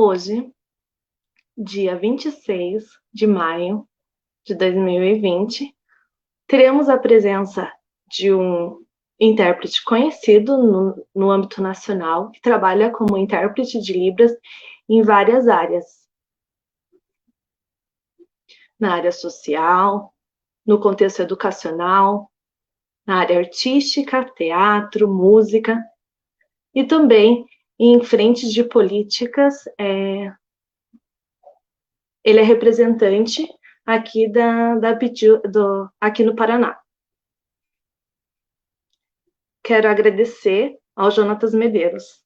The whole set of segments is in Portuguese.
Hoje, dia 26 de maio de 2020, teremos a presença de um intérprete conhecido no âmbito nacional, que trabalha como intérprete de Libras em várias áreas. Na área social, no contexto educacional, na área artística, teatro, música, e também em frentes de políticas. Ele é representante aqui aqui no Paraná. Quero agradecer ao Jonatas Medeiros.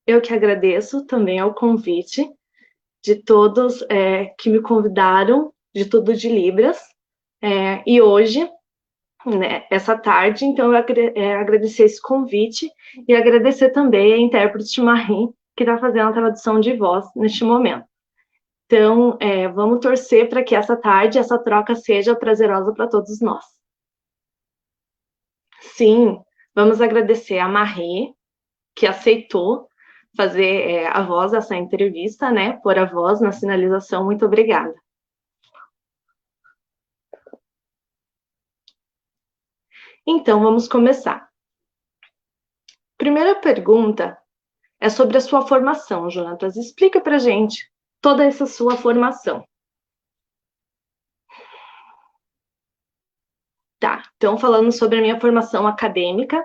Eu que agradeço também ao convite de todos que me convidaram, de tudo de Libras, e hoje, né, essa tarde, então eu agradecer esse convite e agradecer também a intérprete Marie, que está fazendo a tradução de voz neste momento. Então, vamos torcer para que essa tarde, essa troca seja prazerosa para todos nós. Sim, vamos agradecer a Marie, que aceitou fazer a voz dessa entrevista, né? Pôr a voz na sinalização. Muito obrigada. Então, vamos começar. Primeira pergunta é sobre a sua formação, Jonatas. Explica pra gente toda essa sua formação. Tá, então falando sobre a minha formação acadêmica,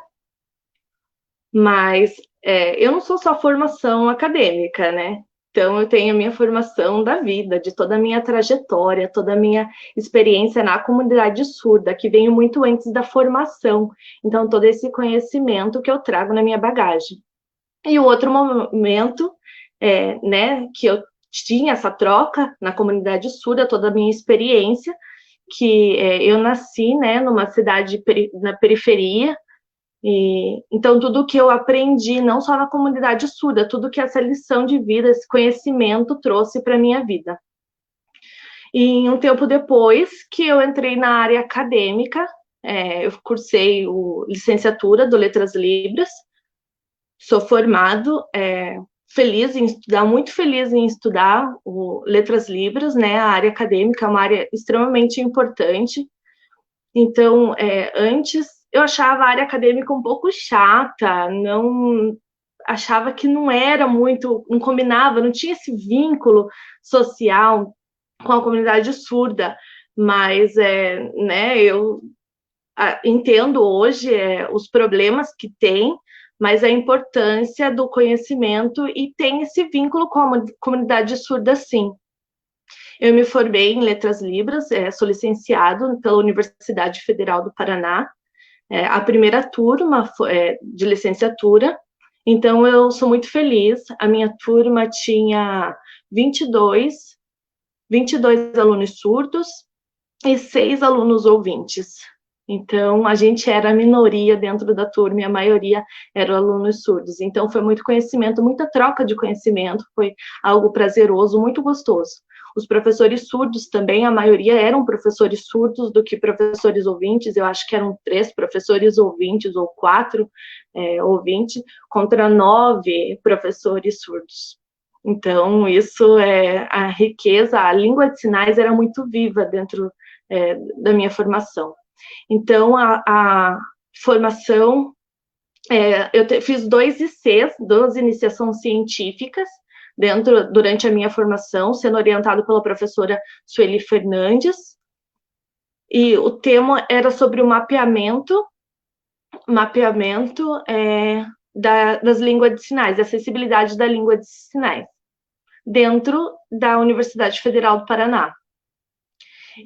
mas eu não sou só formação acadêmica, né? Então, eu tenho a minha formação da vida, de toda a minha trajetória, toda a minha experiência na comunidade surda, que veio muito antes da formação. Então, todo esse conhecimento que eu trago na minha bagagem. E o outro momento, né, que eu tinha essa troca na comunidade surda, toda a minha experiência, que eu nasci, né, numa cidade na periferia, então, tudo que eu aprendi, não só na comunidade surda, tudo que essa lição de vida, esse conhecimento trouxe para a minha vida. E um tempo depois que eu entrei na área acadêmica, eu cursei licenciatura do Letras Libras, sou formado, feliz em estudar, muito feliz em estudar o Letras Libras, né? A área acadêmica é uma área extremamente importante. Então, antes eu achava a área acadêmica um pouco chata, não achava que não era muito, não combinava, não tinha esse vínculo social com a comunidade surda, mas né, eu entendo hoje os problemas que tem, mas a importância do conhecimento e tem esse vínculo com a comunidade surda, sim. Eu me formei em Letras Libras, sou licenciado pela Universidade Federal do Paraná, a primeira turma de licenciatura, então eu sou muito feliz. A minha turma tinha 22 alunos surdos e 6 alunos ouvintes. Então, a gente era a minoria dentro da turma e a maioria eram alunos surdos. Então, foi muito conhecimento, muita troca de conhecimento, foi algo prazeroso, muito gostoso. Os professores surdos também, a maioria eram professores surdos do que professores ouvintes, eu acho que eram 3 professores ouvintes ou 4 ouvintes, contra 9 professores surdos. Então, isso a riqueza, a língua de sinais era muito viva dentro da minha formação. Então, a formação, eu fiz 2 ICs, 2 iniciações científicas, durante a minha formação, sendo orientado pela professora Sueli Fernandes, e o tema era sobre o mapeamento das línguas de sinais, acessibilidade da língua de sinais, dentro da Universidade Federal do Paraná.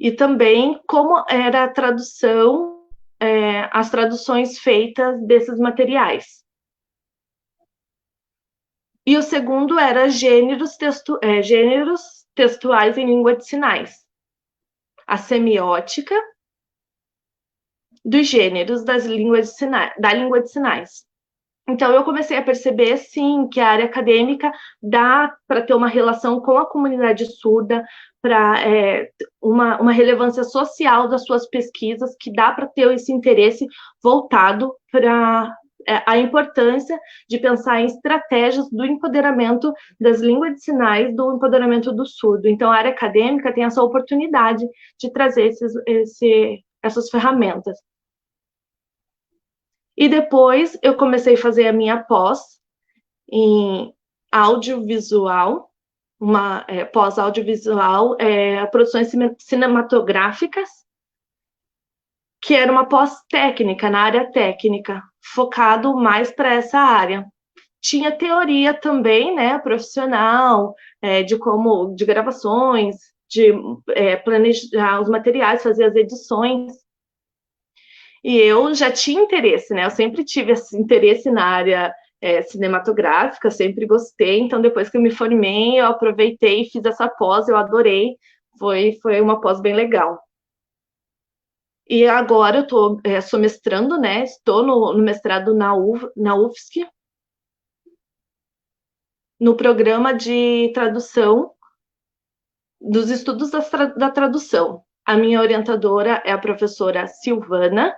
E também como era a tradução, as traduções feitas desses materiais. E o segundo era gêneros textuais em língua de sinais. A semiótica dos gêneros da língua de sinais. Então, eu comecei a perceber, sim, que a área acadêmica dá para ter uma relação com a comunidade surda, para uma relevância social das suas pesquisas, que dá para ter esse interesse voltado para a importância de pensar em estratégias do empoderamento das línguas de sinais, do empoderamento do surdo. Então, a área acadêmica tem essa oportunidade de trazer essas ferramentas. E depois eu comecei a fazer a minha pós em audiovisual, uma pós-audiovisual, produções cinematográficas, que era uma pós-técnica, na área técnica, focado mais para essa área. Tinha teoria também, né, profissional, de gravações, de planejar os materiais, fazer as edições. E eu já tinha interesse, né? Eu sempre tive esse interesse na área cinematográfica, sempre gostei. Então, depois que eu me formei, eu aproveitei e fiz essa pós, eu adorei. Foi uma pós bem legal. E agora eu sou mestrando, né? Estou no mestrado na UFSC, no programa de tradução, dos estudos da tradução. A minha orientadora é a professora Silvana.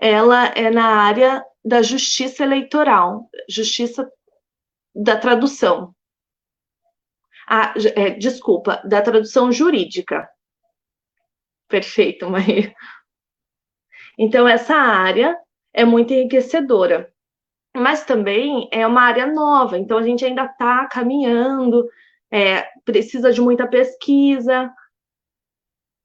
Ela é na área da justiça eleitoral, justiça da tradução. Desculpa, da tradução jurídica. Perfeito, Maria. Então, essa área é muito enriquecedora, mas também é uma área nova, então a gente ainda está caminhando, precisa de muita pesquisa.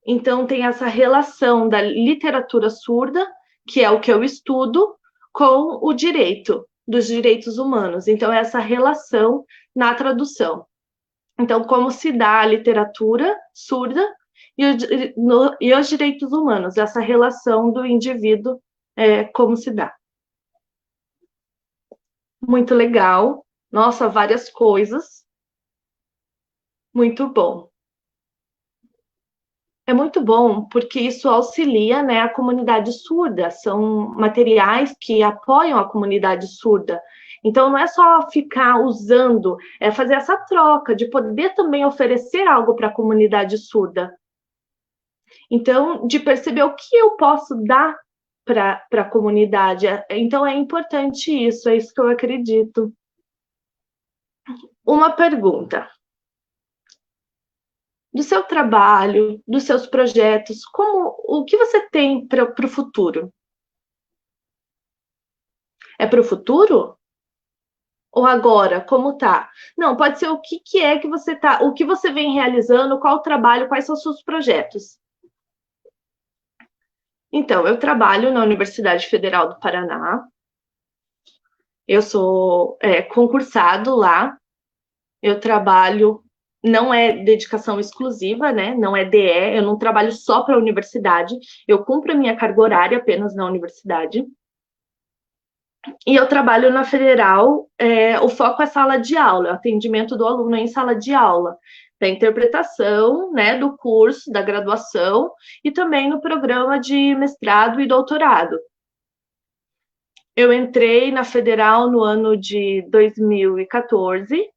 Então, tem essa relação da literatura surda, que é o que eu estudo, com o direito, dos direitos humanos. Então, essa relação na tradução. Então, como se dá a literatura surda e os direitos humanos, essa relação do indivíduo, como se dá. Muito legal. Nossa, várias coisas. Muito bom. É muito bom, porque isso auxilia, né, a comunidade surda, são materiais que apoiam a comunidade surda. Então, não é só ficar usando, é fazer essa troca, de poder também oferecer algo para a comunidade surda. Então, de perceber o que eu posso dar para a comunidade. Então, é importante isso, é isso que eu acredito. Uma pergunta. Do seu trabalho, dos seus projetos, o que você tem para o futuro? É para o futuro? Ou agora? Como tá? Não, pode ser o que é que você tá, o que você vem realizando, qual o trabalho, quais são os seus projetos? Então, eu trabalho na Universidade Federal do Paraná. Eu sou concursado lá. Eu trabalho, não é dedicação exclusiva, né? Não é DE, eu não trabalho só para a universidade. Eu cumpro a minha carga horária apenas na universidade. E eu trabalho na Federal, o foco é sala de aula, atendimento do aluno em sala de aula, da interpretação, né, do curso, da graduação, e também no programa de mestrado e doutorado. Eu entrei na Federal no ano de 2014,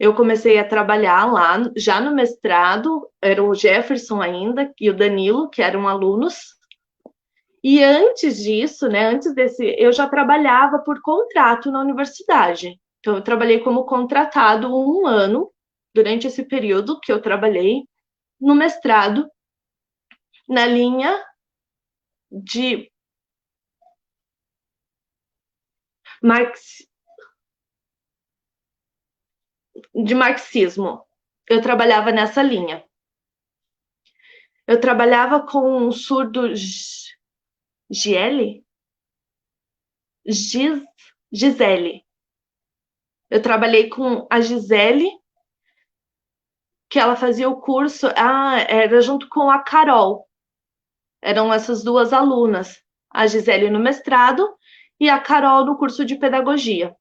eu comecei a trabalhar lá, já no mestrado, era o Jefferson ainda, e o Danilo, que eram alunos. E antes disso, né, eu já trabalhava por contrato na universidade. Então, eu trabalhei como contratado 1 ano, durante esse período que eu trabalhei no mestrado, na linha de marxismo. Eu trabalhava nessa linha. Eu trabalhava com um surdo Gisele. Eu trabalhei com a Gisele, que ela fazia o curso, era junto com a Carol. Eram essas duas alunas, a Gisele no mestrado e a Carol no curso de pedagogia.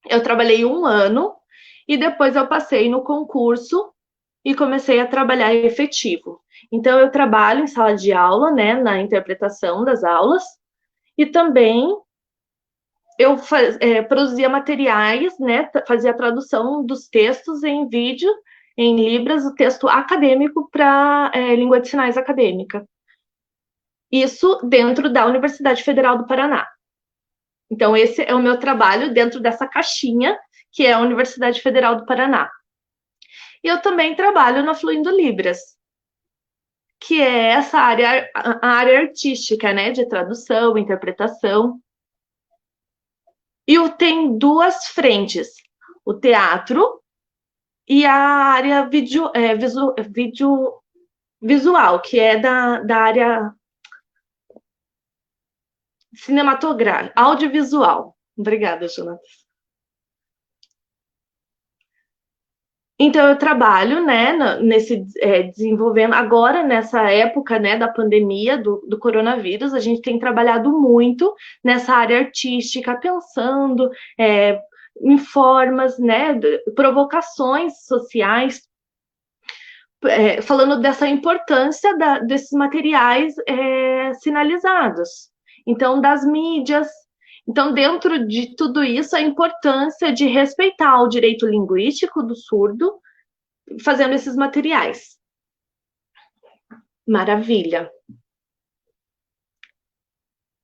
Eu trabalhei 1 ano e depois eu passei no concurso e comecei a trabalhar em efetivo. Então, eu trabalho em sala de aula, né, na interpretação das aulas, e também eu produzia materiais, né, fazia a tradução dos textos em vídeo, em Libras, o texto acadêmico para língua de sinais acadêmica. Isso dentro da Universidade Federal do Paraná. Então, esse é o meu trabalho dentro dessa caixinha, que é a Universidade Federal do Paraná. E eu também trabalho na Fluindo Libras, que é essa área, a área artística, né, de tradução, interpretação. E tem duas frentes, o teatro e a área visual, que é da área cinematográfica, audiovisual. Obrigada, Jonathan. Então, eu trabalho, né, nesse desenvolvendo, agora, nessa época, né, da pandemia, do coronavírus, a gente tem trabalhado muito nessa área artística, pensando em formas, né, provocações sociais, falando dessa importância desses materiais sinalizados. Então, das mídias. Então, dentro de tudo isso, a importância de respeitar o direito linguístico do surdo, fazendo esses materiais. Maravilha.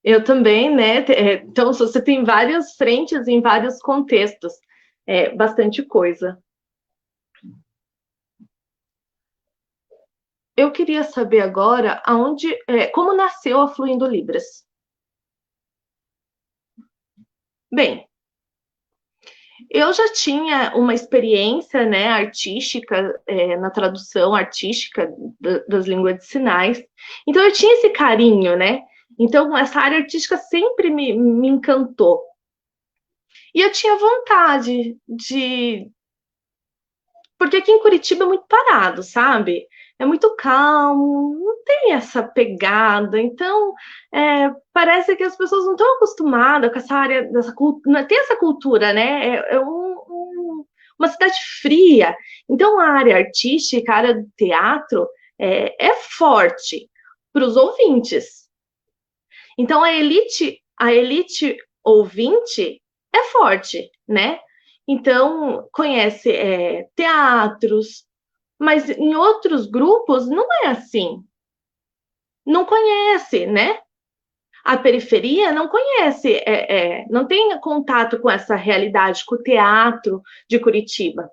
Eu também, né? Então, você tem várias frentes em vários contextos. Bastante coisa. Eu queria saber agora como nasceu a Fluindo Libras. Bem, eu já tinha uma experiência, né, artística, na tradução artística das línguas de sinais. Então, eu tinha esse carinho, né? Então, essa área artística sempre me encantou. E eu tinha vontade de. Porque aqui em Curitiba é muito parado, sabe? É muito calmo, não tem essa pegada. Então, parece que as pessoas não estão acostumadas com essa área, não tem essa cultura, né? Uma cidade fria. Então, a área artística, a área do teatro, é forte para os ouvintes. Então, a elite ouvinte é forte, né? Então, conhece teatros, mas em outros grupos não é assim. Não conhece, né? A periferia não conhece, não tem contato com essa realidade, com o teatro de Curitiba.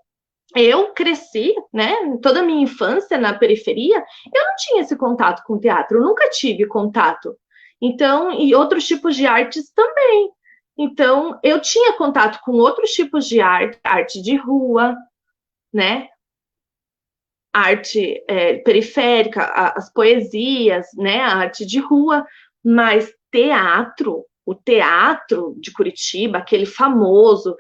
Eu cresci, né, toda a minha infância na periferia, eu não tinha esse contato com o teatro, eu nunca tive contato. Então, e outros tipos de artes também. Então, eu tinha contato com outros tipos de arte de rua, né? Arte periférica, as poesias, né? A arte de rua, mas teatro, o teatro de Curitiba, aquele famoso,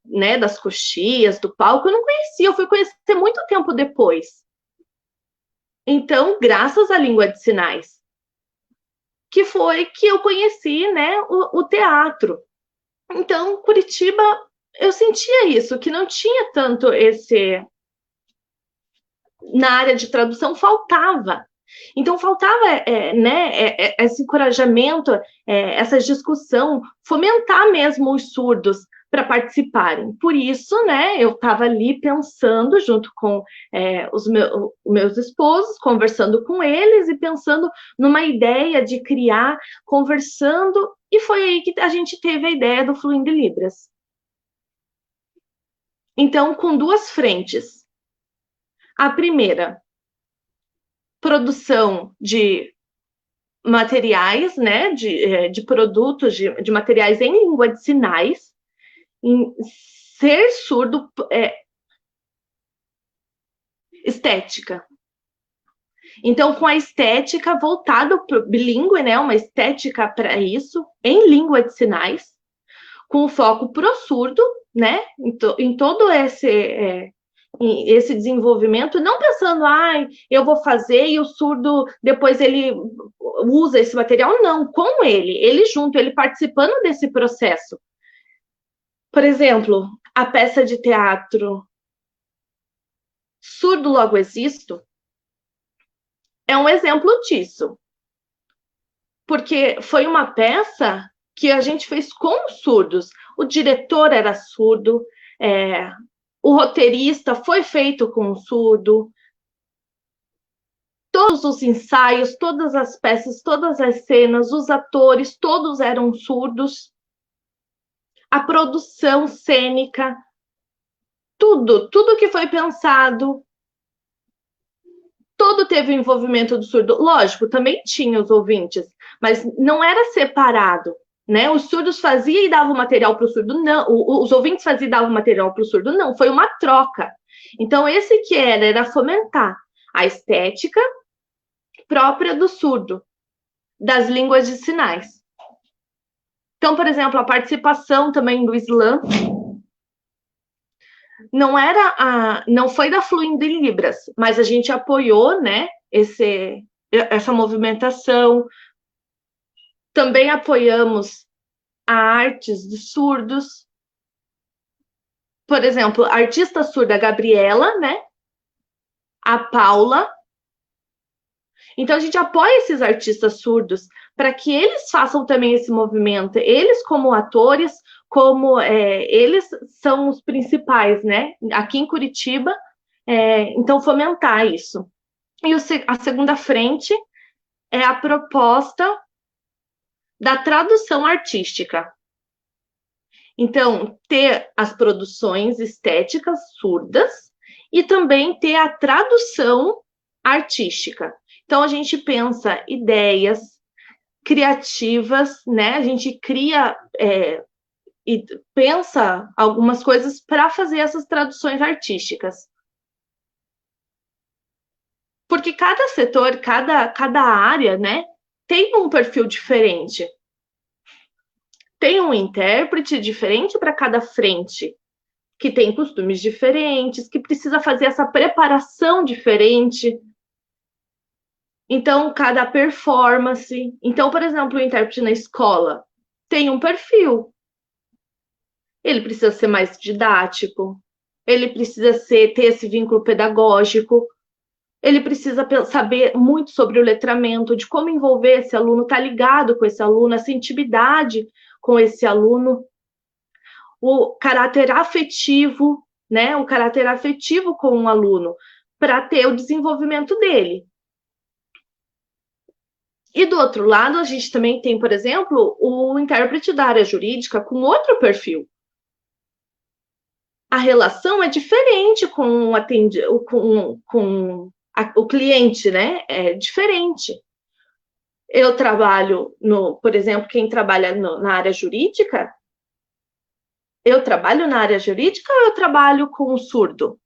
né, das coxias, do palco, eu não conhecia, eu fui conhecer muito tempo depois. Então, graças à língua de sinais, que foi que eu conheci, né, o teatro. Então, Curitiba, eu sentia isso, que não tinha tanto na área de tradução, faltava. Então, faltava né, esse encorajamento, essa discussão, fomentar mesmo os surdos para participarem. Por isso, né, eu estava ali pensando, junto com os meus esposos, conversando com eles e pensando numa ideia de criar, conversando, e foi aí que a gente teve a ideia do Fluindo Libras. Então, com duas frentes. A primeira, produção de materiais, né, de produtos, de materiais em língua de sinais, em ser surdo, estética. Então, com a estética voltada para o bilíngue, né, uma estética para isso, em língua de sinais, com foco para o surdo, né, em todo esse desenvolvimento, não pensando, eu vou fazer e o surdo depois ele usa esse material, não, com ele junto, ele participando desse processo. Por exemplo, a peça de teatro Surdo Logo Existo é um exemplo disso, porque foi uma peça que a gente fez com surdos, o diretor era surdo, o roteirista foi feito com surdo. Todos os ensaios, todas as peças, todas as cenas, os atores, todos eram surdos. A produção cênica, tudo que foi pensado, todo teve o envolvimento do surdo. Lógico, também tinha os ouvintes, mas não era separado, né? Os surdos faziam e davam material para o surdo, não. Os ouvintes faziam e davam material para o surdo, não. Foi uma troca. Então, esse que era fomentar a estética própria do surdo, das línguas de sinais. Então, por exemplo, a participação também do slam não foi da Fluindo em Libras, mas a gente apoiou, né, essa movimentação. Também apoiamos a artes dos surdos. Por exemplo, a artista surda Gabriela, né, a Paula. Então, a gente apoia esses artistas surdos para que eles façam também esse movimento. Eles, como atores, eles são os principais, né? Aqui em Curitiba, então fomentar isso. E a segunda frente é a proposta da tradução artística. Então, ter as produções estéticas surdas e também ter a tradução artística. Então, a gente pensa ideias criativas, né? A gente cria e pensa algumas coisas para fazer essas traduções artísticas. Porque cada setor, cada área, né, tem um perfil diferente. Tem um intérprete diferente para cada frente, que tem costumes diferentes, que precisa fazer essa preparação diferente. Então, cada performance. Então, por exemplo, o intérprete na escola tem um perfil. Ele precisa ser mais didático, ele precisa ter esse vínculo pedagógico, ele precisa saber muito sobre o letramento, de como envolver esse aluno, estar ligado com esse aluno, essa intimidade com esse aluno, o caráter afetivo, né? O caráter afetivo com o aluno, para ter o desenvolvimento dele. E do outro lado, a gente também tem, por exemplo, o intérprete da área jurídica com outro perfil. A relação é diferente com o cliente, né? É diferente. Eu trabalho por exemplo, quem trabalha na área jurídica, eu trabalho na área jurídica ou eu trabalho com o surdo?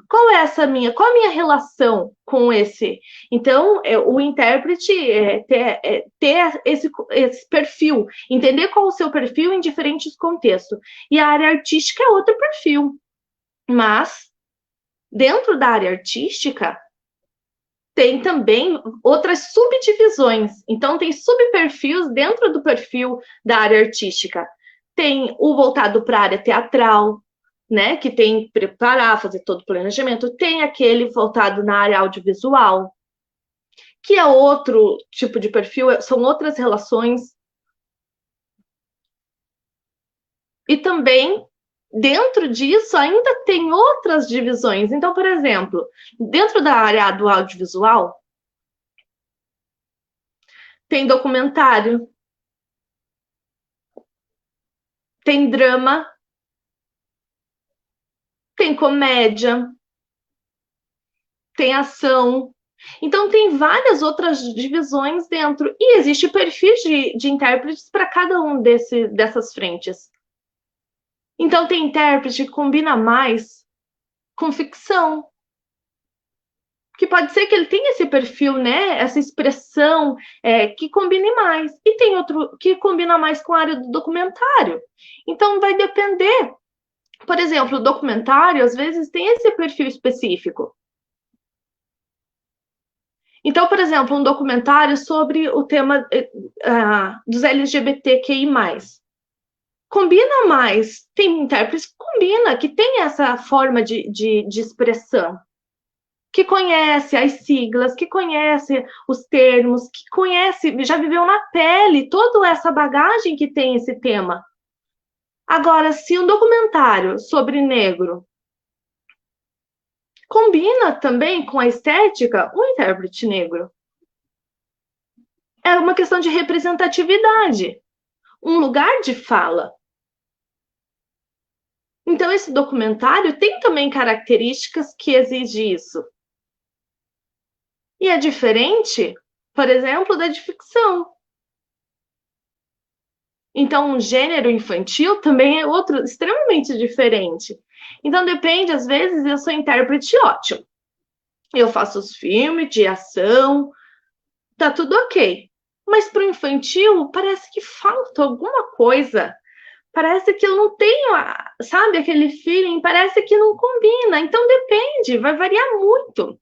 Qual a minha relação com esse? Então, o intérprete ter esse perfil, entender qual o seu perfil em diferentes contextos. E a área artística é outro perfil. Mas, dentro da área artística, tem também outras subdivisões. Então, tem subperfis dentro do perfil da área artística. Tem o voltado para a área teatral, né, que tem que preparar, fazer todo o planejamento. Tem aquele voltado na área audiovisual, que é outro tipo de perfil, são outras relações. E também, dentro disso, ainda tem outras divisões. Então, por exemplo, dentro da área do audiovisual, tem documentário, tem drama, tem comédia, tem ação. Então, tem várias outras divisões dentro. E existe perfis de intérpretes para cada um dessas frentes. Então, tem intérprete que combina mais com ficção. Que pode ser que ele tenha esse perfil, né? Essa expressão que combine mais. E tem outro que combina mais com a área do documentário. Então, vai depender. Por exemplo, o documentário, às vezes, tem esse perfil específico. Então, por exemplo, um documentário sobre o tema dos LGBTQI+. Combina mais. Tem intérpretes que combina, que tem essa forma de expressão. Que conhece as siglas, que conhece os termos, que conhece, já viveu na pele toda essa bagagem que tem esse tema. Agora, se um documentário sobre negro combina também com a estética o intérprete negro. É uma questão de representatividade, um lugar de fala. Então, esse documentário tem também características que exigem isso. E é diferente, por exemplo, da de ficção. Então, um gênero infantil também é outro extremamente diferente. Então, depende, às vezes, eu sou intérprete ótimo. Eu faço os filmes de ação, tá tudo ok. Mas para o infantil, parece que falta alguma coisa. Parece que eu não tenho, sabe, aquele feeling, parece que não combina. Então, depende, vai variar muito.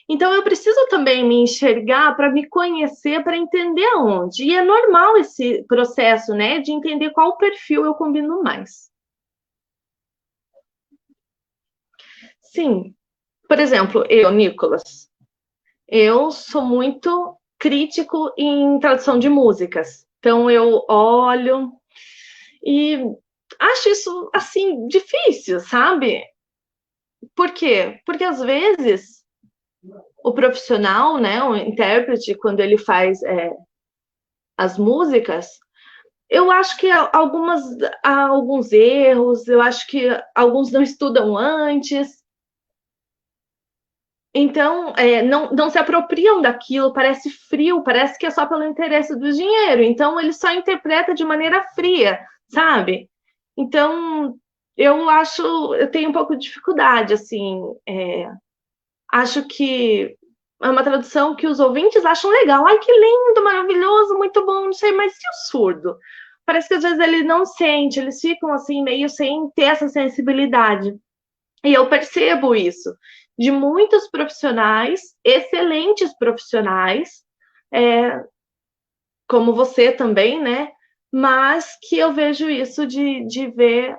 Então, eu preciso também me enxergar para me conhecer, para entender aonde. E é normal esse processo, né, de entender qual perfil eu combino mais. Sim. Por exemplo, eu, Nicolas, eu sou muito crítico em tradução de músicas. Então, eu olho e acho isso, assim, difícil, sabe? Por quê? Porque, às vezes, o profissional, né, o intérprete, quando ele faz as músicas, eu acho que há alguns erros, eu acho que alguns não estudam antes, então não se apropriam daquilo, parece frio, parece que é só pelo interesse do dinheiro, então ele só interpreta de maneira fria, sabe? Então, eu tenho um pouco de dificuldade, assim, acho que é uma tradução que os ouvintes acham legal. Ai, que lindo, maravilhoso, muito bom, não sei, mas e o surdo? Parece que às vezes ele não sente, eles ficam assim, meio sem ter essa sensibilidade. E eu percebo isso de muitos profissionais, excelentes profissionais, é, como você também, né? Mas que eu vejo isso de ver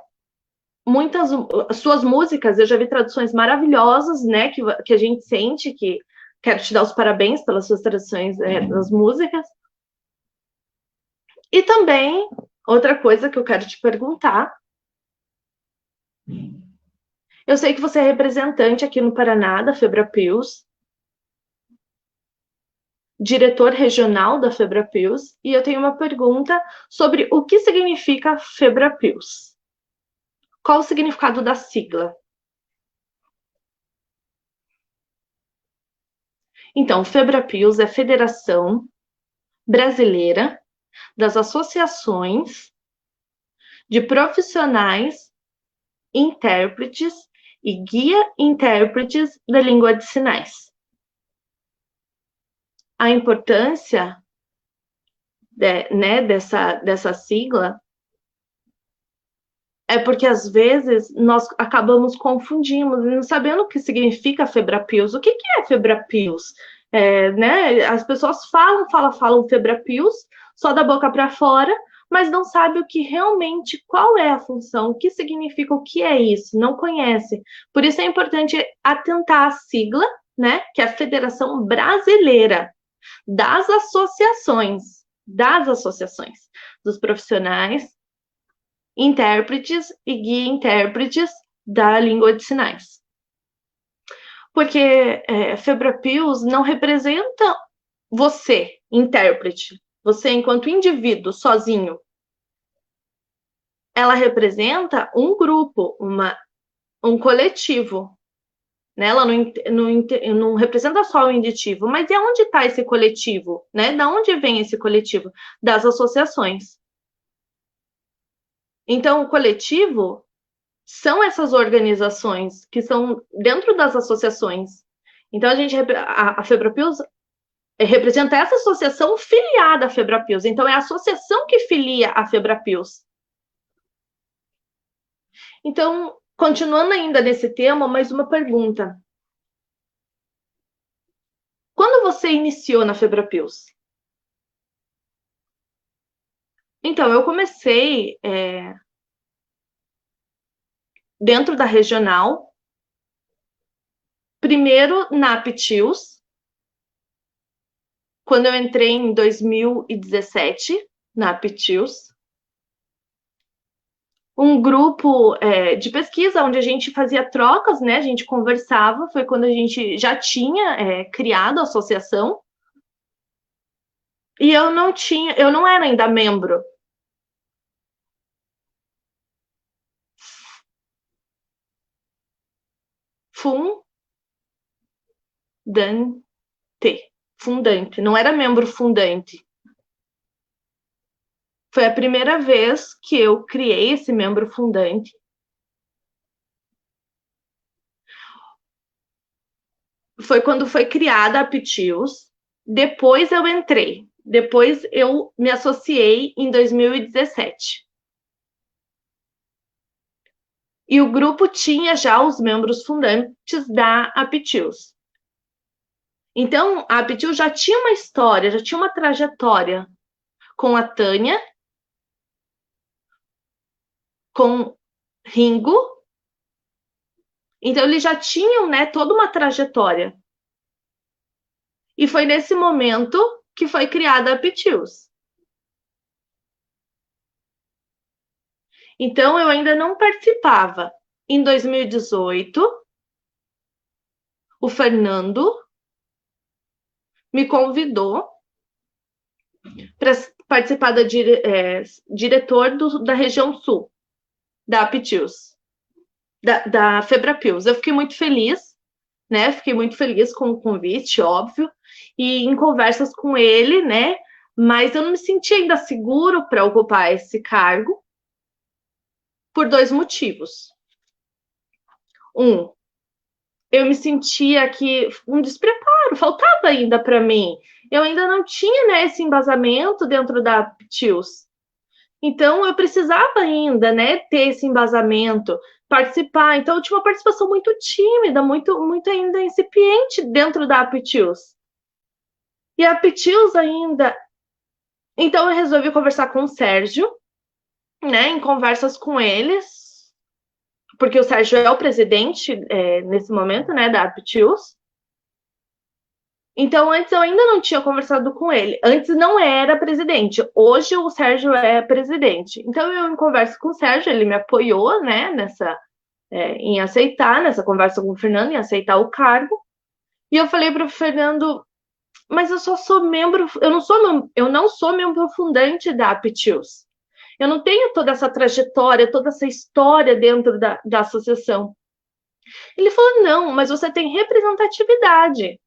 muitas suas músicas, eu já vi traduções maravilhosas, né? Que a gente sente que quero te dar os parabéns pelas suas traduções das músicas. E também, outra coisa que eu quero te perguntar. Eu sei que você é representante aqui no Paraná da Febrapios, diretor regional da Febrapios, e eu tenho uma pergunta sobre o que significa Febrapios. Qual o significado da sigla? Então, Febrapios é Federação Brasileira das Associações de Profissionais, Intérpretes e Guia Intérpretes da Língua de Sinais. A importância dessa sigla é porque, às vezes, nós acabamos confundindo, não sabendo o que significa Febrapios. O que é Febrapios? Né? As pessoas falam Febrapios, só da boca para fora, mas não sabe o que realmente, qual é a função, o que significa, o que é isso, não conhece. Por isso é importante atentar à sigla, né? Que é a Federação Brasileira das associações dos profissionais, intérpretes e guia intérpretes da língua de sinais. Porque Febrapios não representa você, intérprete, você enquanto indivíduo, sozinho. Ela representa um grupo, um coletivo. Né? Ela não representa só o inditivo, mas e onde está esse coletivo? Né? Da onde vem esse coletivo? Das associações. Então, o coletivo são essas organizações que são dentro das associações. Então, a Febrapios representa essa associação filiada à Febrapios. Então, é a associação que filia a Febrapios. Então, continuando ainda nesse tema, mais uma pergunta. Quando você iniciou na Febrapios? Então, eu comecei dentro da regional, primeiro na Aptius, quando eu entrei em 2017 na Aptius. um grupo de pesquisa onde a gente fazia trocas, né? A gente conversava, foi quando a gente já tinha criado a associação. E eu não era ainda membro. Fundante, não era membro fundante. Foi a primeira vez que eu criei esse membro fundante. Foi quando foi criada a Pitius. Depois eu entrei. Depois eu me associei em 2017. E o grupo tinha já os membros fundantes da Aptius. Então, a Aptius já tinha uma história, já tinha uma trajetória com a Tânia, com Ringo. Então, eles já tinham, né, toda uma trajetória. E foi nesse momento que foi criada a Aptius. Então, eu ainda não participava. Em 2018, o Fernando me convidou para participar da diretor da região sul, da Aptius, da Febrapius. Eu fiquei muito feliz, né? Fiquei muito feliz com o convite, óbvio, e em conversas com ele, né? Mas eu não me senti ainda seguro para ocupar esse cargo por dois motivos. Um, eu me sentia que um despreparo, faltava ainda para mim. Eu ainda não tinha, né, esse embasamento dentro da Aptius. Então, eu precisava ainda, né, ter esse embasamento, participar. Então, eu tinha uma participação muito tímida, muito ainda incipiente dentro da Aptius. E a Aptius ainda... Então, eu resolvi conversar com o Sérgio, né, em conversas com eles, porque o Sérgio é o presidente nesse momento, né, da Aptius. Então, antes eu ainda não tinha conversado com ele. Antes não era presidente. Hoje o Sérgio é presidente. Então, eu em conversa com o Sérgio, ele me apoiou, né, em aceitar, nessa conversa com o Fernando, em aceitar o cargo. E eu falei para o Fernando, mas eu só sou membro, eu não sou membro fundante da Aptius. Eu não tenho toda essa trajetória, toda essa história dentro da associação. Ele falou, não, mas você tem representatividade.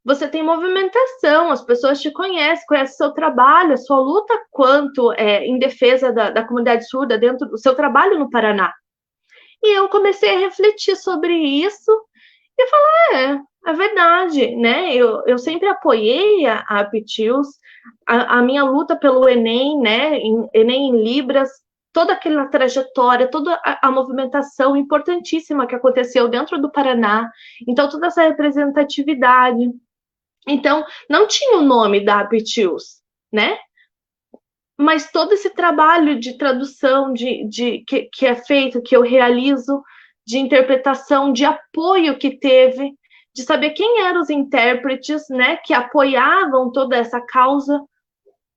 Você tem movimentação, as pessoas te conhecem o seu trabalho, a sua luta quanto em defesa da comunidade surda, dentro do seu trabalho no Paraná. E eu comecei a refletir sobre isso e falar, é verdade, né? Eu sempre apoiei a Aptius, a minha luta pelo Enem, né? Enem em Libras, toda aquela trajetória, toda a movimentação importantíssima que aconteceu dentro do Paraná. Então, toda essa representatividade. Então, não tinha o nome da Aptius, né? Mas todo esse trabalho de tradução que é feito, que eu realizo, de interpretação, de apoio que teve, de saber quem eram os intérpretes, né, que apoiavam toda essa causa.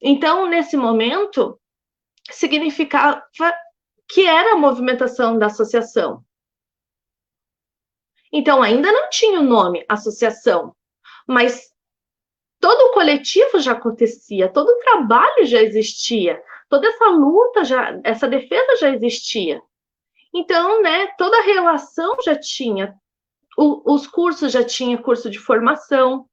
Então, nesse momento, significava que era a movimentação da associação. Então, ainda não tinha o nome associação, mas todo o coletivo já acontecia, todo o trabalho já existia, toda essa luta, essa defesa já existia. Então, né, toda a relação já tinha, os cursos já tinha curso de formação,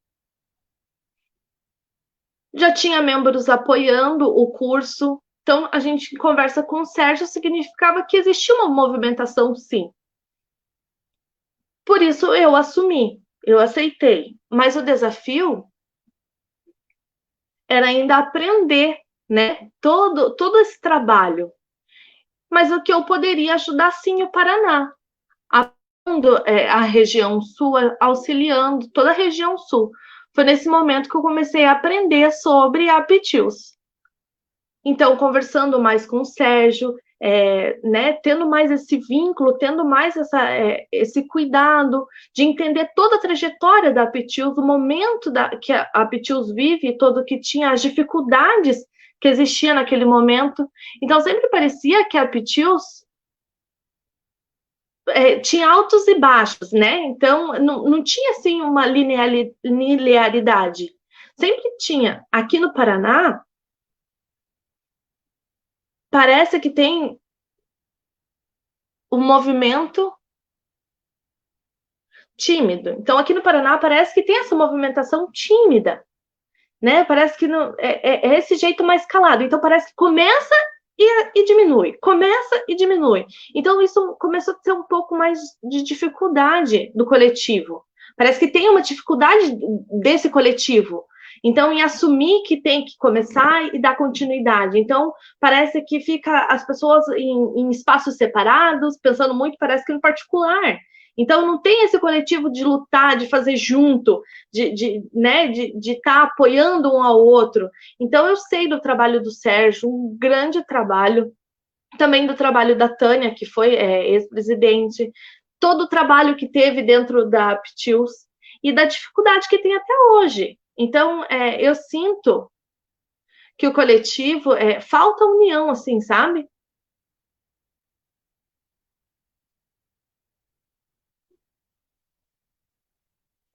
já tinha membros apoiando o curso. Então, a gente conversa com o Sérgio, significava que existia uma movimentação, sim. Por isso, eu assumi, eu aceitei. Mas o desafio era ainda aprender, né, todo esse trabalho. Mas o que eu poderia ajudar, sim, o Paraná. A região sul, auxiliando toda a região sul. Foi nesse momento que eu comecei a aprender sobre a Aptius. Então, conversando mais com o Sérgio, né, tendo mais esse vínculo, tendo mais esse cuidado de entender toda a trajetória da Aptius, o momento que a Aptius vive, todo que tinha as dificuldades que existia naquele momento. Então, sempre parecia que a Pitius tinha altos e baixos, né? Então, não tinha, assim, uma linearidade. Sempre tinha. Aqui no Paraná, parece que tem um movimento tímido. Então, aqui no Paraná, parece que tem essa movimentação tímida, né? Parece que não, é esse jeito mais calado. Então, parece que começa e diminui, começa e diminui. Então, isso começou a ser um pouco mais de dificuldade do coletivo. Parece que tem uma dificuldade desse coletivo. Então, em assumir que tem que começar e dar continuidade. Então, parece que fica as pessoas em espaços separados, pensando muito, parece que no particular. Então, não tem esse coletivo de lutar, de fazer junto, de estar apoiando um ao outro. Então, eu sei do trabalho do Sérgio, um grande trabalho, também do trabalho da Tânia, que foi ex-presidente, todo o trabalho que teve dentro da Pitius e da dificuldade que tem até hoje. Então, eu sinto que o coletivo falta união, assim, sabe?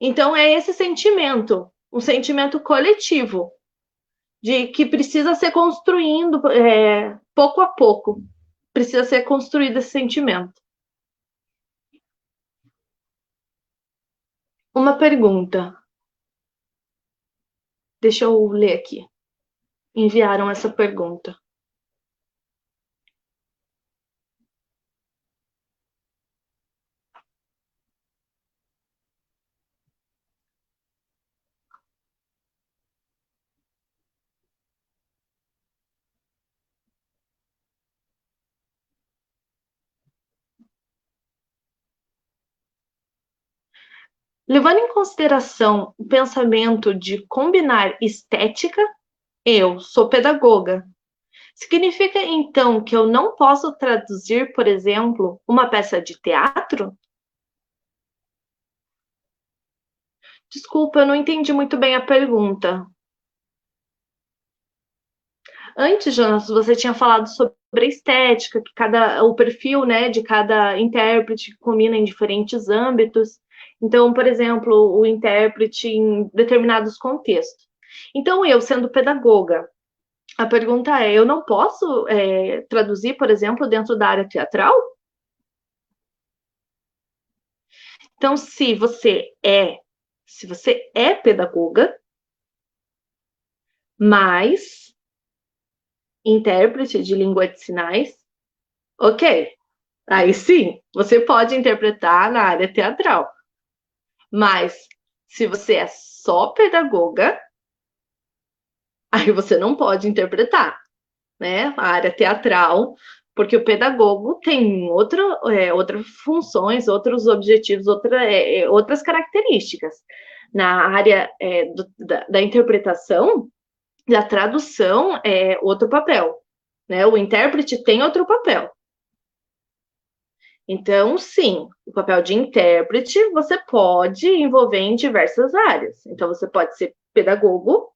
Então, é esse sentimento, um sentimento coletivo, de que precisa ser construindo pouco a pouco. Precisa ser construído esse sentimento. Uma pergunta. Deixa eu ler aqui. Enviaram essa pergunta. Levando em consideração o pensamento de combinar estética, eu sou pedagoga. Significa então que eu não posso traduzir, por exemplo, uma peça de teatro? Desculpa, eu não entendi muito bem a pergunta. Antes, Jonas, você tinha falado sobre a estética, que o perfil, né, de cada intérprete combina em diferentes âmbitos. Então, por exemplo, o intérprete em determinados contextos. Então, eu, sendo pedagoga, a pergunta é: eu não posso traduzir, por exemplo, dentro da área teatral? Então, se você é pedagoga, mas intérprete de língua de sinais, ok. Aí sim, você pode interpretar na área teatral. Mas se você é só pedagoga, aí você não pode interpretar, né? A área teatral, porque o pedagogo tem outras funções, outros objetivos, outras características. Na área da interpretação, da tradução, é outro papel, né? O intérprete tem outro papel. Então, sim, o papel de intérprete você pode envolver em diversas áreas. Então, você pode ser pedagogo,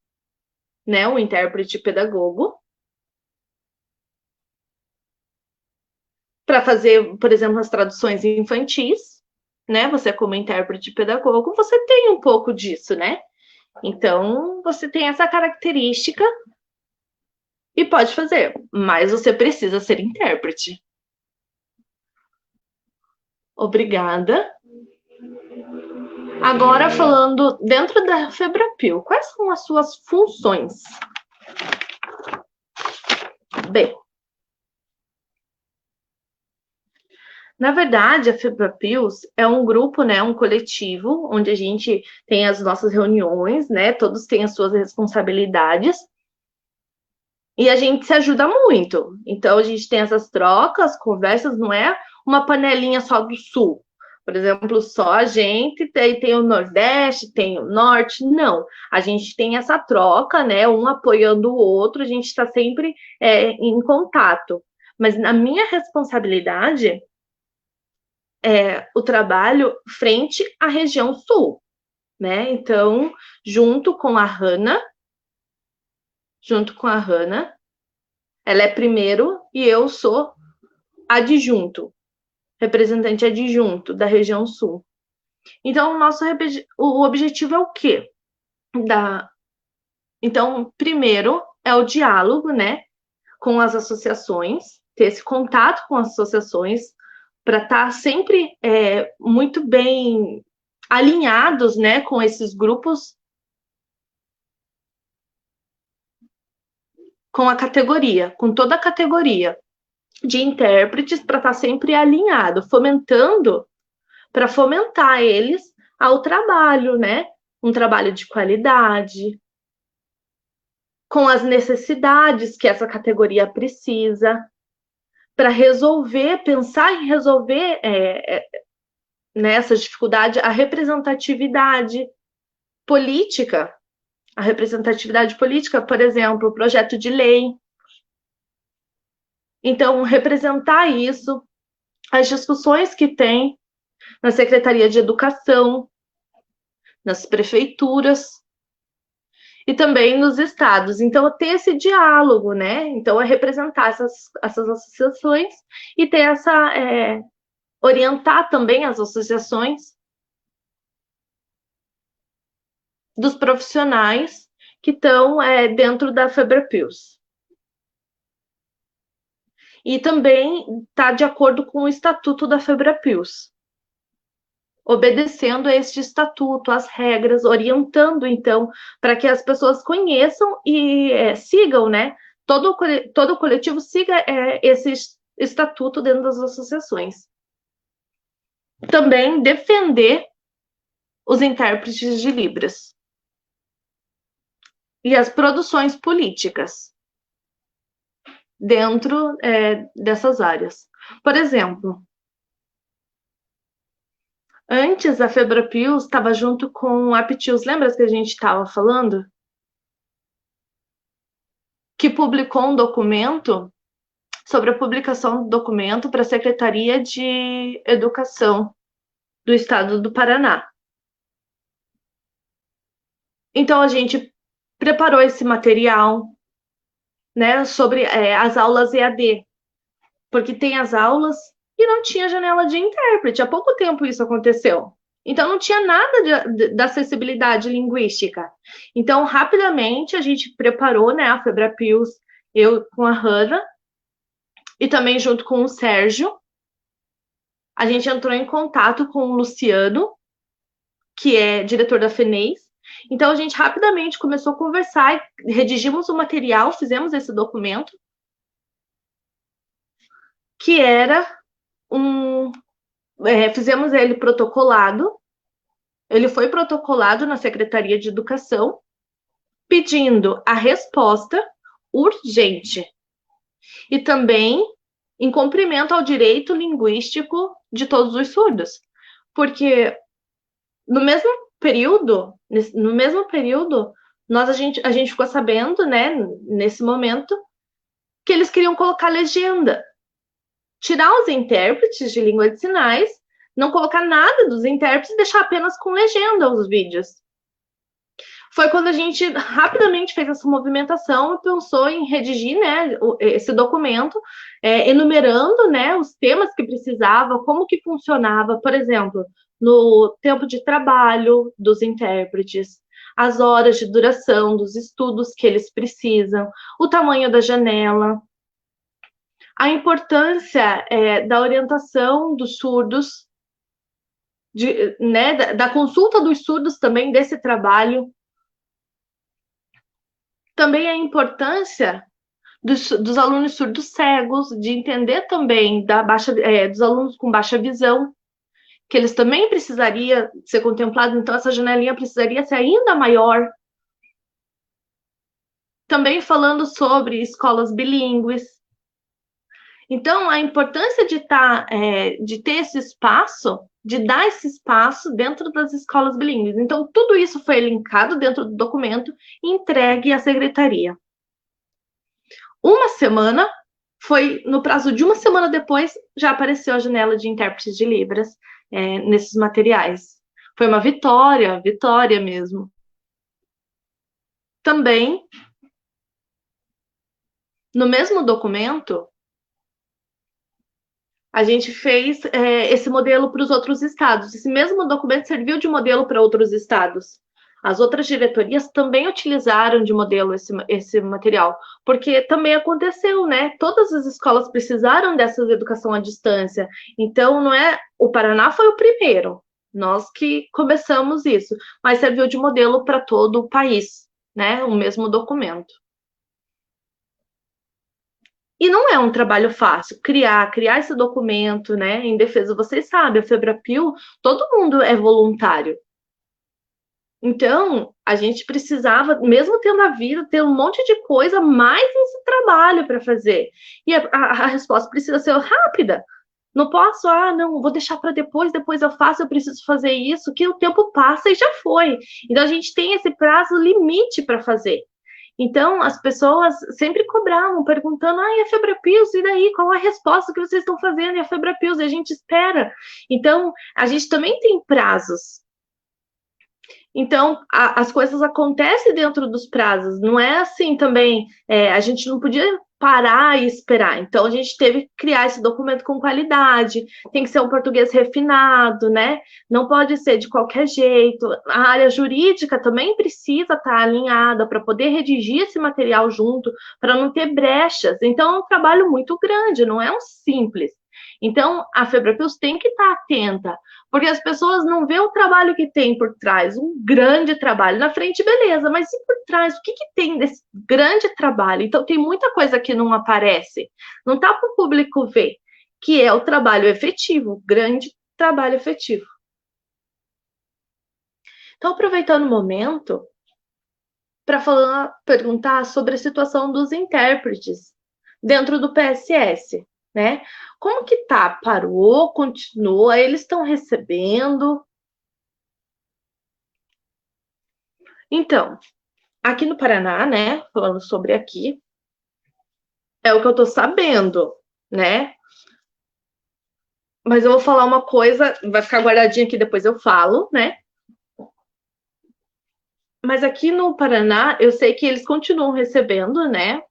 né? Um intérprete pedagogo, para fazer, por exemplo, as traduções infantis, né? Você, como intérprete pedagogo, você tem um pouco disso, né? Então, você tem essa característica e pode fazer, mas você precisa ser intérprete. Obrigada. Agora, falando dentro da Febrapil, quais são as suas funções? Bem, na verdade, a Febrapils é um grupo, né, um coletivo, onde a gente tem as nossas reuniões, né, todos têm as suas responsabilidades, e a gente se ajuda muito. Então, a gente tem essas trocas, conversas, não é uma panelinha só do Sul. Por exemplo, só a gente, tem o Nordeste, tem o Norte. Não, a gente tem essa troca, né? Um apoiando o outro, a gente está sempre em contato. Mas na minha responsabilidade o trabalho frente à região Sul, né? Então, junto com a Hanna, Ela é primeiro e eu sou adjunto, representante adjunto da região sul. Então, o objetivo é o quê? Então, primeiro é o diálogo, né, com as associações, ter esse contato com as associações para estar sempre muito bem alinhados, né, com esses grupos, com a categoria, com toda a categoria de intérpretes para estar sempre alinhado, para fomentar eles ao trabalho, né? Um trabalho de qualidade, com as necessidades que essa categoria precisa, para resolver, pensar em resolver nessa dificuldade, a representatividade política. A representatividade política, por exemplo, o projeto de lei. Então, representar isso, as discussões que tem na Secretaria de Educação, nas prefeituras e também nos estados. Então, ter esse diálogo, né? Então, é representar essas associações e ter orientar também as associações dos profissionais que estão dentro da Febrapios. E também está de acordo com o estatuto da Febrapios, obedecendo a este estatuto, as regras, orientando, então, para que as pessoas conheçam e sigam, né? Todo o coletivo siga esse estatuto dentro das associações. Também defender os intérpretes de Libras e as produções políticas dentro dessas áreas. Por exemplo, antes a Febrapios estava junto com a Aptius, lembra que a gente estava falando? Que publicou um documento sobre a publicação do documento para a Secretaria de Educação do Estado do Paraná. Então, a gente preparou esse material, né, sobre as aulas EAD, porque tem as aulas e não tinha janela de intérprete. Há pouco tempo isso aconteceu. Então, não tinha nada da acessibilidade linguística. Então, rapidamente, a gente preparou, né, a Febrapios, eu com a Hannah, e também junto com o Sérgio, a gente entrou em contato com o Luciano, que é diretor da FENEIS. Então, a gente rapidamente começou a conversar, redigimos o material, fizemos esse documento, que era fizemos ele protocolado, ele foi protocolado na Secretaria de Educação, pedindo a resposta urgente e também em cumprimento ao direito linguístico de todos os surdos, porque no mesmo período, a gente ficou sabendo, né, nesse momento, que eles queriam colocar legenda, tirar os intérpretes de língua de sinais, não colocar nada dos intérpretes e deixar apenas com legenda os vídeos. Foi quando a gente rapidamente fez essa movimentação e pensou em redigir, né, esse documento, enumerando, né, os temas que precisava, como que funcionava, por exemplo, no tempo de trabalho dos intérpretes, as horas de duração dos estudos que eles precisam, o tamanho da janela, a importância da orientação dos surdos, né, da consulta dos surdos também desse trabalho, também a importância dos alunos surdos cegos, de entender também dos alunos com baixa visão, que eles também precisariam ser contemplados, então essa janelinha precisaria ser ainda maior. Também falando sobre escolas bilíngues. Então, a importância de ter esse espaço, de dar esse espaço dentro das escolas bilíngues. Então, tudo isso foi linkado dentro do documento e entregue à secretaria. No prazo de uma semana depois, já apareceu a janela de intérpretes de Libras nesses materiais. Foi uma vitória mesmo. Também No mesmo documento, a gente fez esse modelo para os outros estados. Esse mesmo documento serviu de modelo para outros estados. As outras diretorias também utilizaram de modelo esse material, porque também aconteceu, né? Todas as escolas precisaram dessa educação à distância. Então, não é. O Paraná foi o primeiro, nós que começamos isso, mas serviu de modelo para todo o país, né? O mesmo documento. E não é um trabalho fácil criar esse documento, né, em defesa. Vocês sabem, a Febrapil, todo mundo é voluntário. Então, a gente precisava, mesmo tendo a vida, ter um monte de coisa, mais esse trabalho para fazer. E a resposta precisa ser rápida. Não posso, não, vou deixar para depois eu faço, eu preciso fazer isso, que o tempo passa e já foi. Então, a gente tem esse prazo limite para fazer. Então, as pessoas sempre cobravam, perguntando, e a Febrapils, e daí? Qual a resposta que vocês estão fazendo? E a Febrapils, e a gente espera. Então, a gente também tem prazos. Então, as coisas acontecem dentro dos prazos, não é assim também, a gente não podia parar e esperar. Então, a gente teve que criar esse documento com qualidade, tem que ser um português refinado, né? Não pode ser de qualquer jeito. A área jurídica também precisa estar alinhada para poder redigir esse material junto, para não ter brechas. Então, é um trabalho muito grande, não é um simples. Então, a Febrapils tem que estar atenta, porque as pessoas não vê o trabalho que tem por trás, um grande trabalho. Na frente, beleza, mas e por trás? O que tem desse grande trabalho? Então, tem muita coisa que não aparece. Não está para o público ver, que é o trabalho efetivo, grande trabalho efetivo. Então, aproveitando o momento, para perguntar sobre a situação dos intérpretes dentro do PSS, né? Como que tá? Parou? Continua? Eles estão recebendo? Então, aqui no Paraná, né? Falando sobre aqui, é o que eu tô sabendo, né? Mas eu vou falar uma coisa, vai ficar guardadinha aqui, depois eu falo, né? Mas aqui no Paraná, eu sei que eles continuam recebendo, né?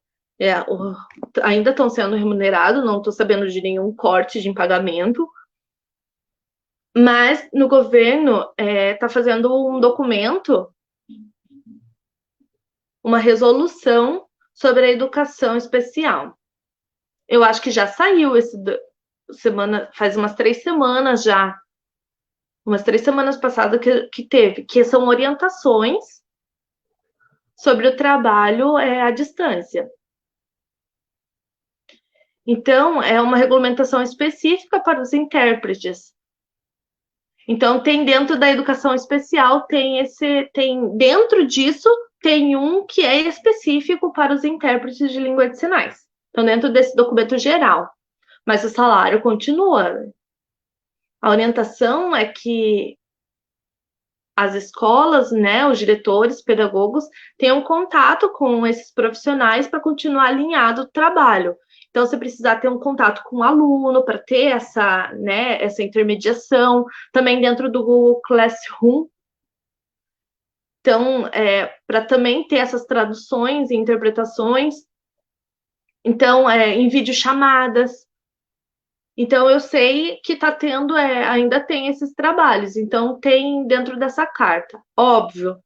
Ainda estão sendo remunerados, não estou sabendo de nenhum corte de pagamento. Mas no governo está fazendo um documento, uma resolução sobre a educação especial. Eu acho que já saiu faz umas 3 semanas já. Umas 3 semanas passadas que teve, que são orientações sobre o trabalho à distância. Então, é uma regulamentação específica para os intérpretes. Então, tem dentro da educação especial, dentro disso, tem um que é específico para os intérpretes de língua de sinais. Então, dentro desse documento geral. Mas o salário continua. A orientação é que as escolas, né, os diretores, pedagogos, tenham contato com esses profissionais para continuar alinhado o trabalho. Então, você precisa ter um contato com o aluno para ter essa intermediação, também dentro do Google Classroom. Então, para também ter essas traduções e interpretações. Então, em videochamadas. Então, eu sei que está tendo, ainda tem esses trabalhos. Então, tem dentro dessa carta. Óbvio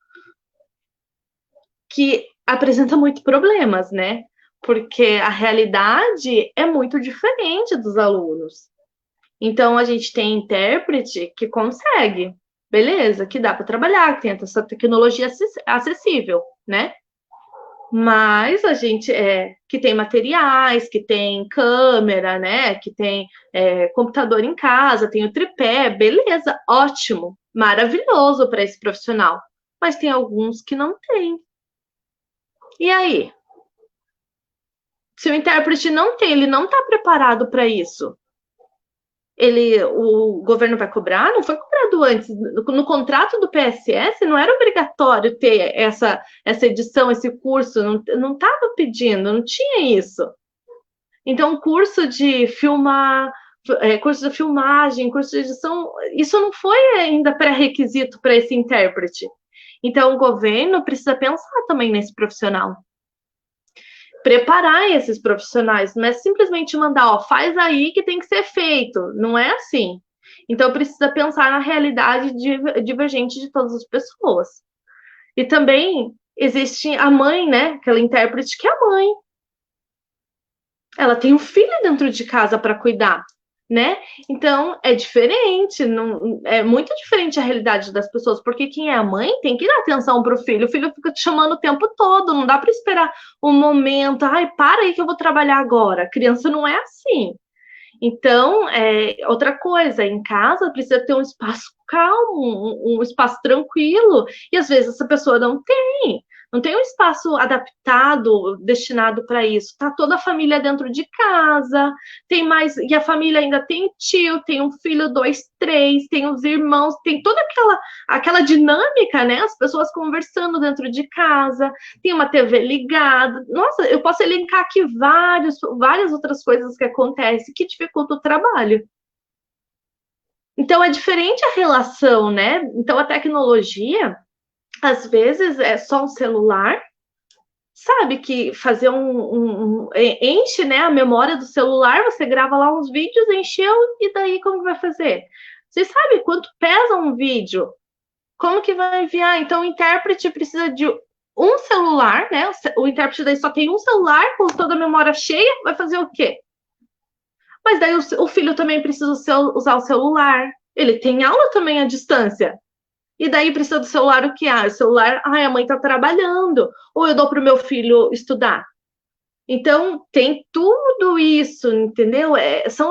que apresenta muitos problemas, né? Porque a realidade é muito diferente dos alunos. Então, a gente tem intérprete que consegue, beleza, que dá para trabalhar, que tem essa tecnologia acessível, né? Mas a gente que tem materiais, que tem câmera, né? Que tem computador em casa, tem o tripé, beleza, ótimo, maravilhoso para esse profissional. Mas tem alguns que não tem. E aí? Se o intérprete não tem, ele não está preparado para isso. O governo vai cobrar? Não foi cobrado antes. No contrato do PSS não era obrigatório ter essa edição, esse curso, não estava pedindo, não tinha isso. Então, curso de filmar, curso de filmagem, curso de edição, isso não foi ainda pré-requisito para esse intérprete. Então, o governo precisa pensar também nesse profissional. preparar esses profissionais, não é simplesmente mandar, ó, faz aí que tem que ser feito, não é assim. Então precisa pensar na realidade divergente de todas as pessoas. E também existe a mãe, né? Aquela intérprete que é a mãe. Ela tem um filho dentro de casa para cuidar, né? Então é diferente, não, é muito diferente a realidade das pessoas, porque quem é a mãe tem que dar atenção para o filho fica te chamando o tempo todo, não dá para esperar um momento, ai, para aí que eu vou trabalhar agora. A criança não é assim. Então, outra coisa, em casa precisa ter um espaço calmo, um espaço tranquilo, e às vezes essa pessoa não tem um espaço adaptado, destinado para isso. Tá toda a família dentro de casa, tem mais, e a família ainda tem tio, tem um filho, dois, três, tem os irmãos, tem toda aquela dinâmica, né? As pessoas conversando dentro de casa, tem uma TV ligada. Nossa, eu posso elencar aqui várias outras coisas que acontecem que dificultam o trabalho. Então é diferente a relação, né? Então a tecnologia, às vezes, é só um celular, sabe? Que fazer enche, né, a memória do celular, você grava lá uns vídeos, encheu, e daí como vai fazer? Você sabe quanto pesa um vídeo? Como que vai enviar? Então, o intérprete precisa de um celular, né? O intérprete daí só tem um celular com toda a memória cheia, vai fazer o quê? Mas daí o filho também precisa usar o celular. Ele tem aula também à distância. E daí precisa do celular o que? Ah, o celular, a mãe está trabalhando. Ou eu dou para o meu filho estudar. Então, tem tudo isso, entendeu? São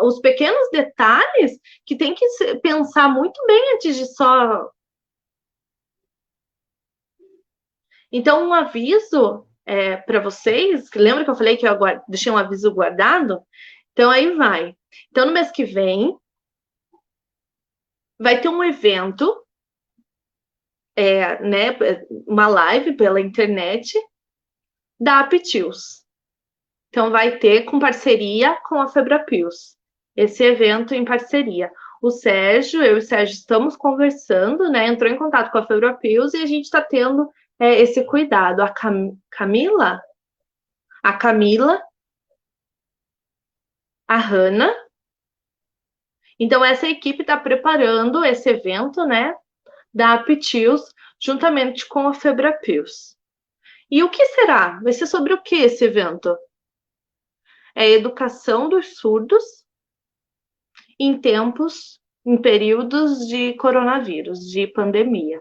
os pequenos detalhes que tem que pensar muito bem antes de só. Então, um aviso para vocês, lembra que eu falei que eu deixei um aviso guardado? Então, aí vai. Então, no mês que vem, vai ter um evento, né, uma live pela internet da Aptius. Então, vai ter com parceria com a Febrapios, esse evento em parceria. Eu e o Sérgio estamos conversando, né? Entrou em contato com a Febrapios e a gente está tendo esse cuidado. A Camila, a Hanna. Então, essa equipe está preparando esse evento, né? Da Aptius, juntamente com a Febrapios. E o que será? Vai ser sobre o que esse evento? É a educação dos surdos em períodos de coronavírus, de pandemia.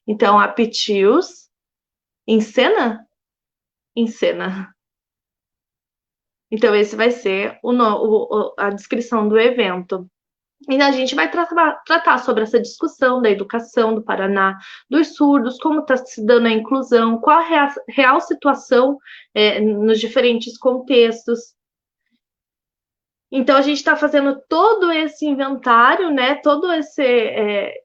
Então, a Aptius ensena? Ensena. Então, esse vai ser a descrição do evento. E a gente vai tratar sobre essa discussão da educação do Paraná, dos surdos, como está se dando a inclusão, qual a real situação nos diferentes contextos. Então, a gente está fazendo todo esse inventário, né? Todo esse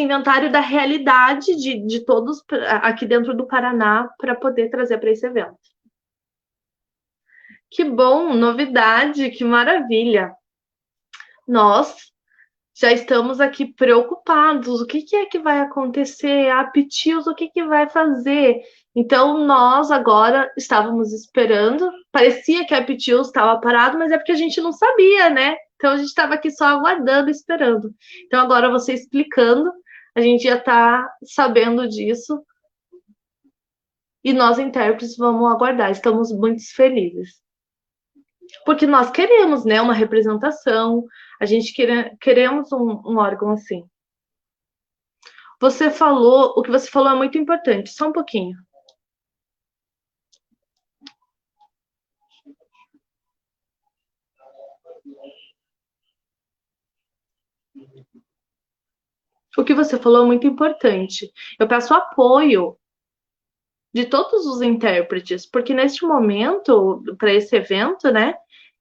inventário da realidade de todos aqui dentro do Paraná para poder trazer para esse evento. Que bom, novidade, que maravilha. Nós já estamos aqui preocupados. O que é que vai acontecer? A Aptius, o que vai fazer? Então, nós agora estávamos esperando. Parecia que a Aptius estava parado, mas é porque a gente não sabia, né? Então, a gente estava aqui só aguardando, esperando. Então, agora você explicando, a gente já está sabendo disso. E nós, intérpretes, vamos aguardar. Estamos muito felizes. Porque nós queremos, né, uma representação, a gente queremos um órgão assim. O que você falou é muito importante, só um pouquinho. O que você falou é muito importante. Eu peço apoio de todos os intérpretes, porque neste momento, para esse evento, né,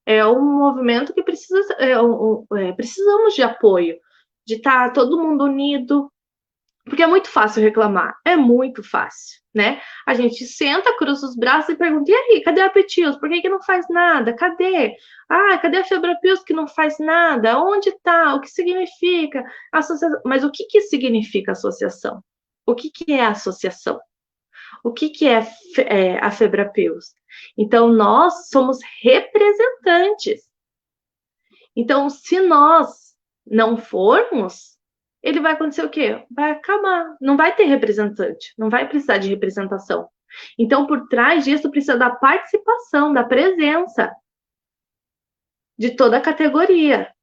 é um movimento que precisamos de apoio, de estar todo mundo unido, porque é muito fácil reclamar, é muito fácil, né? A gente senta, cruza os braços e pergunta, e aí, cadê a Aptius? Por que não faz nada? Cadê? Ah, cadê a Febrapius que não faz nada? Onde está? O que significa? Associação. Mas o que significa associação? O que é associação? O que é a Febrapios? Então, nós somos representantes. Então, se nós não formos, ele vai acontecer o quê? Vai acabar. Não vai ter representante, não vai precisar de representação. Então, por trás disso, precisa da participação, da presença de toda a categoria.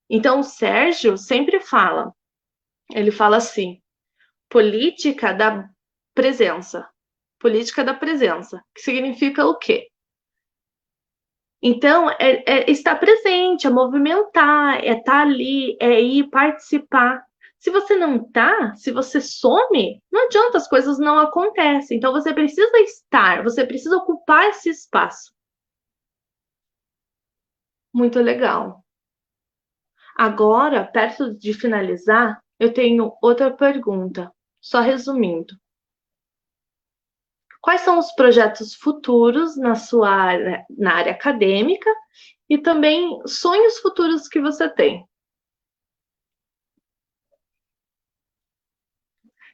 Então, o Sérgio sempre fala, ele fala assim, política da presença. Política da presença, que significa o quê? Então, é estar presente, é movimentar, é estar ali, é ir participar. Se você não tá, se você some, não adianta, as coisas não acontecem. Então, você precisa estar, você precisa ocupar esse espaço. Muito legal. Agora, perto de finalizar, eu tenho outra pergunta, só resumindo. Quais são os projetos futuros na sua área, na área acadêmica e também sonhos futuros que você tem?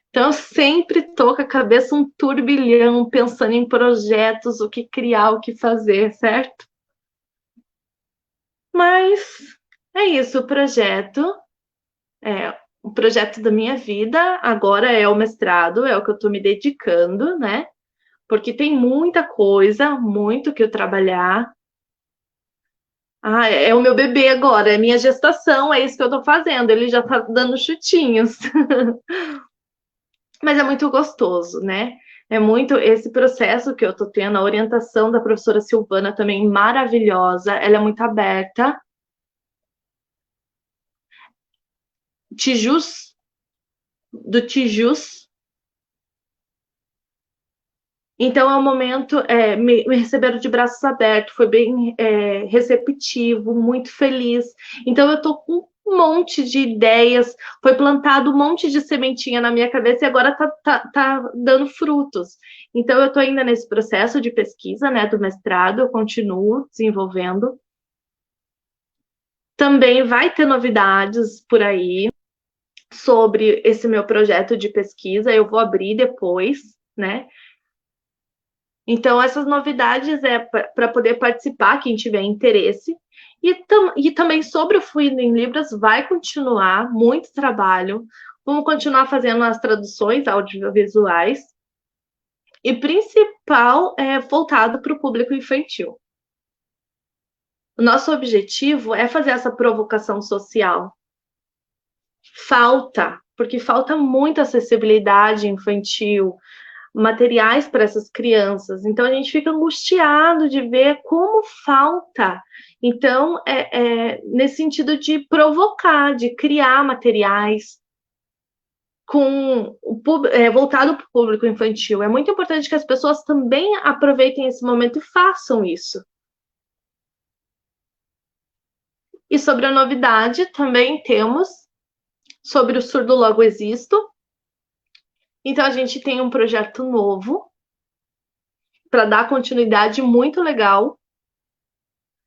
Então, eu sempre tô com a cabeça um turbilhão, pensando em projetos, o que criar, o que fazer, certo? Mas é isso, o projeto da minha vida agora é o mestrado, é o que eu estou me dedicando, né? Porque tem muita coisa, muito que eu trabalhar. Ah, é o meu bebê agora, é minha gestação, é isso que eu estou fazendo. Ele já está dando chutinhos. Mas é muito gostoso, né? É muito esse processo que eu tô tendo, a orientação da professora Silvana também maravilhosa, ela é muito aberta. Tijus, do Tijus. Então é um momento, me receberam de braços abertos, foi bem receptivo, muito feliz. Então eu tô com um monte de ideias, foi plantado um monte de sementinha na minha cabeça e agora tá dando frutos. Então eu tô ainda nesse processo de pesquisa, né, do mestrado, eu continuo desenvolvendo. Também vai ter novidades por aí sobre esse meu projeto de pesquisa, eu vou abrir depois, né? Então, essas novidades é para poder participar, quem tiver interesse. E também sobre o Fluindo em Libras, vai continuar muito trabalho. Vamos continuar fazendo as traduções audiovisuais. E principal é voltado para o público infantil. O nosso objetivo é fazer essa provocação social. Porque falta muita acessibilidade infantil, materiais para essas crianças. Então a gente fica angustiado de ver como falta. Então, nesse sentido de provocar, de criar materiais voltado para o público infantil. É muito importante que as pessoas também aproveitem esse momento e façam isso. E sobre a novidade, também temos sobre o Surdo Logo Existo. Então, a gente tem um projeto novo para dar continuidade muito legal.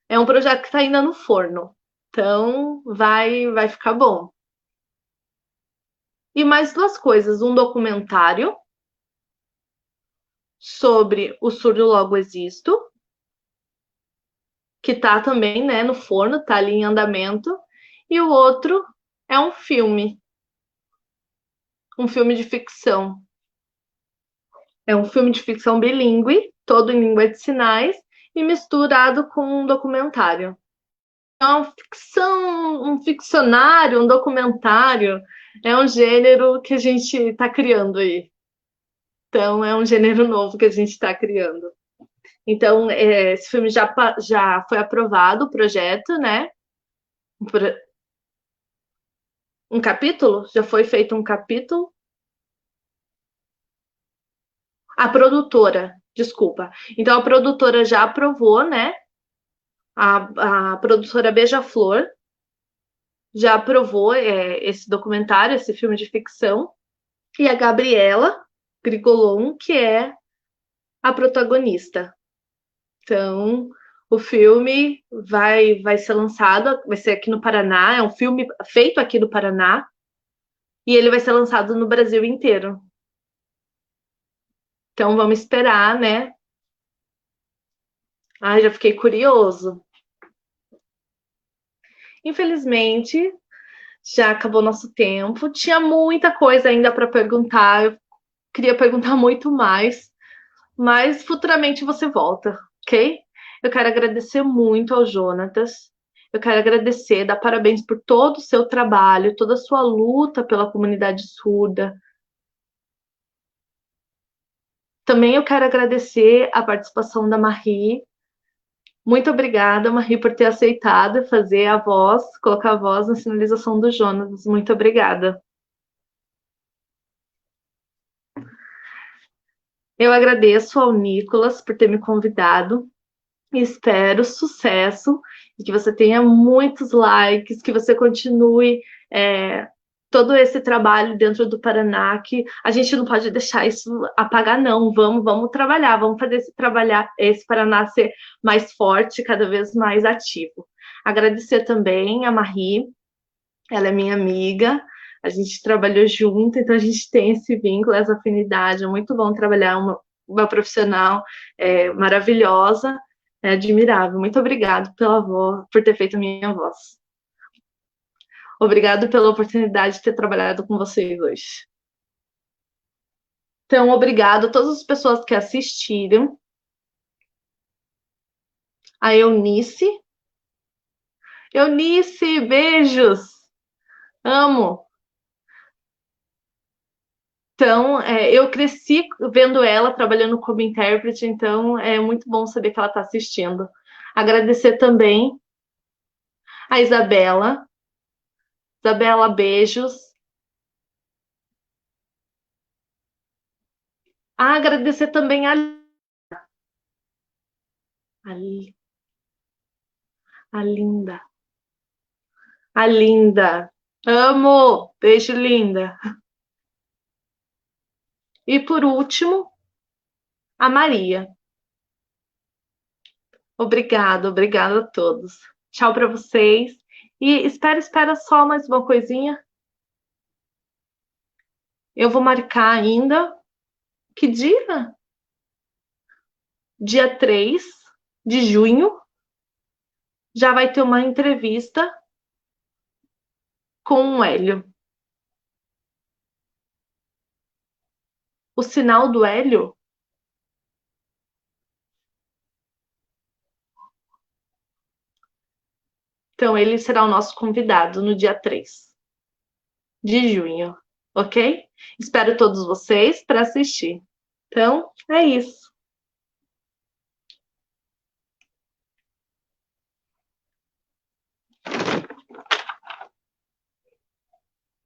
É um projeto que está ainda no forno. Então, vai ficar bom. E mais duas coisas. Um documentário sobre o Surdo Logo Existo, que está também, né, no forno, está ali em andamento. E o outro é um filme de ficção. É um filme de ficção bilíngue, todo em língua de sinais, e misturado com um documentário. É uma ficção, um ficcionário, um documentário, é um gênero que a gente está criando aí. Então, é um gênero novo que a gente está criando. Então, esse filme já foi aprovado, o projeto, né? Um capítulo? Já foi feito um capítulo? A produtora, desculpa. Então, a produtora já aprovou, né? A produtora Beija-Flor já aprovou esse documentário, esse filme de ficção. E a Gabriela Grigolon, que é a protagonista. Então, o filme vai ser lançado, vai ser aqui no Paraná, é um filme feito aqui no Paraná, e ele vai ser lançado no Brasil inteiro. Então vamos esperar, né? Ai, já fiquei curioso. Infelizmente, já acabou nosso tempo. Tinha muita coisa ainda para perguntar. Eu queria perguntar muito mais, mas futuramente você volta, ok? Eu quero agradecer muito ao Jonatas. Eu quero agradecer, dar parabéns por todo o seu trabalho, toda a sua luta pela comunidade surda. Também eu quero agradecer a participação da Marie. Muito obrigada, Marie, por ter aceitado fazer a voz, colocar a voz na sinalização do Jonas. Muito obrigada. Eu agradeço ao Nicolas por ter me convidado. Espero sucesso e que você tenha muitos likes, que você continue todo esse trabalho dentro do Paraná, que a gente não pode deixar isso apagar, não. Vamos trabalhar, vamos fazer esse Paraná ser mais forte, cada vez mais ativo. Agradecer também a Marie, ela é minha amiga, a gente trabalhou junto, então a gente tem esse vínculo, essa afinidade. É muito bom trabalhar uma profissional maravilhosa, admirável. Muito obrigado pela voz, por ter feito a minha voz. Obrigado pela oportunidade de ter trabalhado com vocês hoje. Então, obrigado a todas as pessoas que assistiram. A Eunice. Eunice, beijos! Amo! Então, eu cresci vendo ela trabalhando como intérprete, então é muito bom saber que ela está assistindo. Agradecer também a Isabela. Isabela, beijos. Agradecer também a, a Linda. A Linda. Amo! Beijo, linda. E por último, a Maria. Obrigada a todos. Tchau para vocês. E espera só mais uma coisinha. Eu vou marcar ainda. Que dia? Dia 3 de junho. Já vai ter uma entrevista com o Hélio. O sinal do Hélio? Então, ele será o nosso convidado no dia 3 de junho, ok? Espero todos vocês para assistir. Então, é isso.